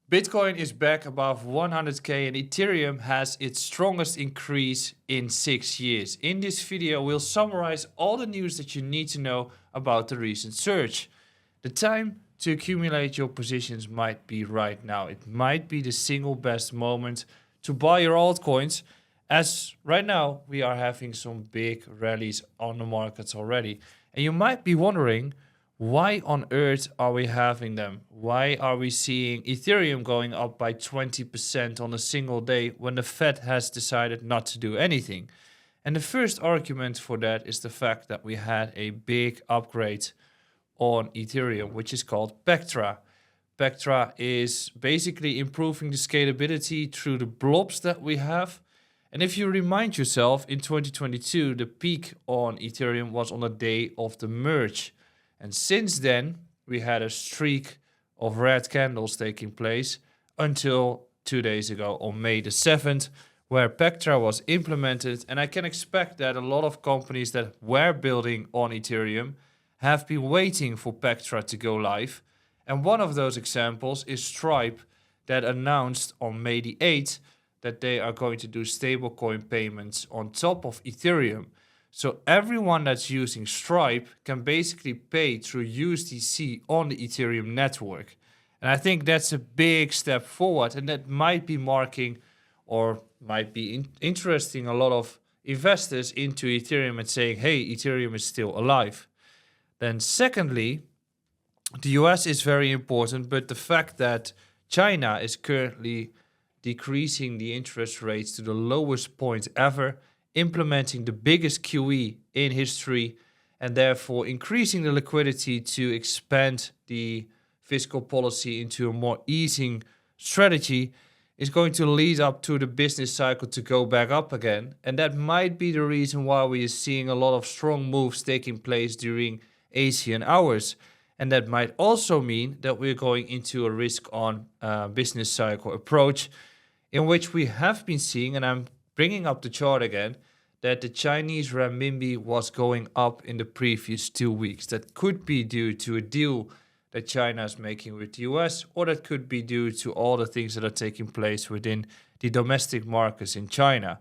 Bitcoin is back above 100k and Ethereum has its strongest increase in 6 years. In this video, we'll summarize all the news that you need to know about the recent surge. The time to accumulate your positions might be right now. It might be the single best moment to buy your altcoins, as right now we are having some big rallies on the markets already. And you might be wondering, why on earth are we having them? Why are we seeing Ethereum going up by 20% on a single day when the Fed has decided not to do anything? And the first argument for that is the fact that we had a big upgrade on Ethereum, which is called Pectra. Pectra is basically improving the scalability through the blobs that we have. And if you remind yourself, in 2022, the peak on Ethereum was on the day of the merge. And since then, we had a streak of red candles taking place until 2 days ago on May the 7th, where Pectra was implemented. And I can expect that a lot of companies that were building on Ethereum have been waiting for Pectra to go live. And one of those examples is Stripe, that announced on May the 8th that they are going to do stablecoin payments on top of Ethereum. So everyone that's using Stripe can basically pay through USDC on the Ethereum network. And I think that's a big step forward, and that might be marking or might be interesting a lot of investors into Ethereum and saying, hey, Ethereum is still alive. Then secondly, the US is very important, but the fact that China is currently decreasing the interest rates to the lowest point ever, implementing the biggest QE in history, and therefore increasing the liquidity to expand the fiscal policy into a more easing strategy, is going to lead up to the business cycle to go back up again. And that might be the reason why we are seeing a lot of strong moves taking place during Asian hours. And that might also mean that we're going into a risk on business cycle approach, in which we have been seeing, and I'm bringing up the chart again, that the Chinese renminbi was going up in the previous 2 weeks. That could be due to a deal that China is making with the US, or that could be due to all the things that are taking place within the domestic markets in China.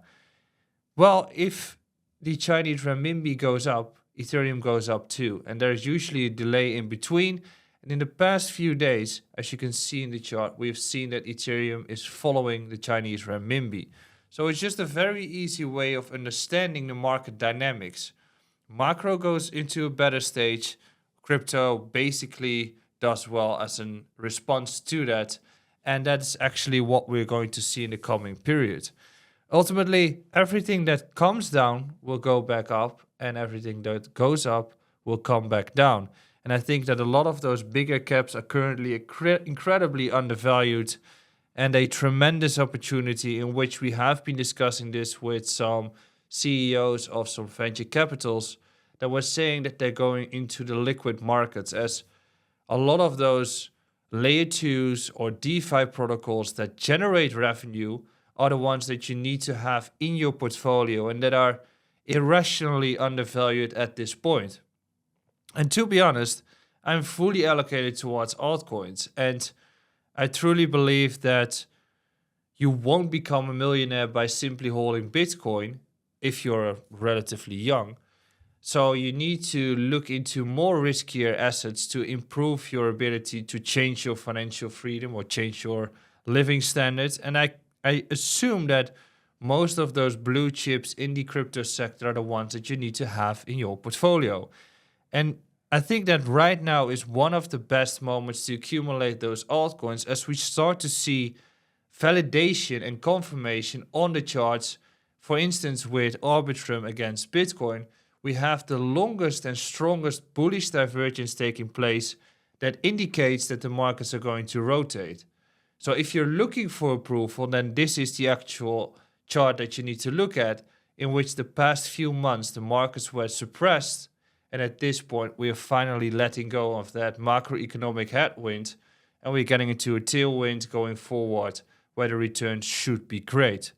Well, if the Chinese renminbi goes up, Ethereum goes up too, and there's usually a delay in between. And in the past few days, as you can see in the chart, we've seen that Ethereum is following the Chinese renminbi. So it's just a very easy way of understanding the market dynamics. Macro goes into a better stage. Crypto basically does well as a response to that. And that's actually what we're going to see in the coming period. Ultimately, everything that comes down will go back up, and everything that goes up will come back down. And I think that a lot of those bigger caps are currently incredibly undervalued, and a tremendous opportunity, in which we have been discussing this with some CEOs of some venture capitals that were saying that they're going into the liquid markets, as a lot of those layer 2s or DeFi protocols that generate revenue are the ones that you need to have in your portfolio and that are irrationally undervalued at this point. And to be honest, I'm fully allocated towards altcoins, and I truly believe that you won't become a millionaire by simply holding Bitcoin if you're relatively young. So you need to look into more riskier assets to improve your ability to change your financial freedom or change your living standards. And I assume that most of those blue chips in the crypto sector are the ones that you need to have in your portfolio. And I think that right now is one of the best moments to accumulate those altcoins, as we start to see validation and confirmation on the charts. For instance, with Arbitrum against Bitcoin, we have the longest and strongest bullish divergence taking place that indicates that the markets are going to rotate. So if you're looking for approval, then this is the actual chart that you need to look at, in which the past few months the markets were suppressed. And at this point, we are finally letting go of that macroeconomic headwind, and we're getting into a tailwind going forward where the returns should be great.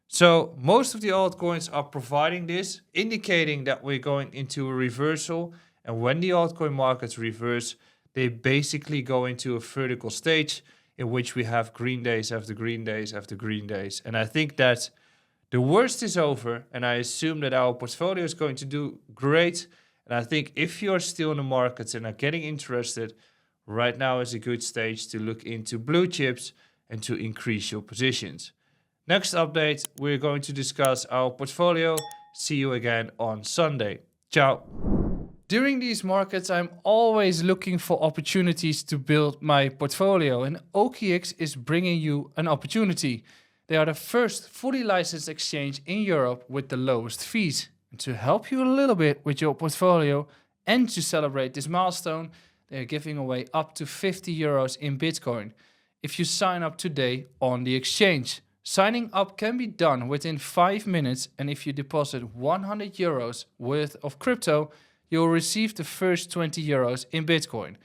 So most of the altcoins are providing this, indicating that we're going into a reversal. And when the altcoin markets reverse, they basically go into a vertical stage in which we have green days after green days after green days. And I think that the worst is over, and I assume that our portfolio is going to do great. And I think if you're still in the markets and are getting interested, right now is a good stage to look into blue chips and to increase your positions. Next update, we're going to discuss our portfolio. See you again on Sunday. Ciao. During these markets, I'm always looking for opportunities to build my portfolio, and OKX is bringing you an opportunity. They are the first fully licensed exchange in Europe with the lowest fees. And to help you a little bit with your portfolio and to celebrate this milestone, they are giving away up to 50 euros in Bitcoin if you sign up today on the exchange. Signing up can be done within 5 minutes, and if you deposit 100 euros worth of crypto, you'll receive the first 20 euros in Bitcoin.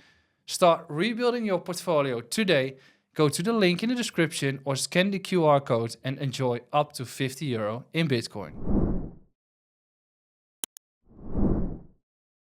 Start rebuilding your portfolio today. Go to the link in the description or scan the QR code and enjoy up to 50 euro in Bitcoin.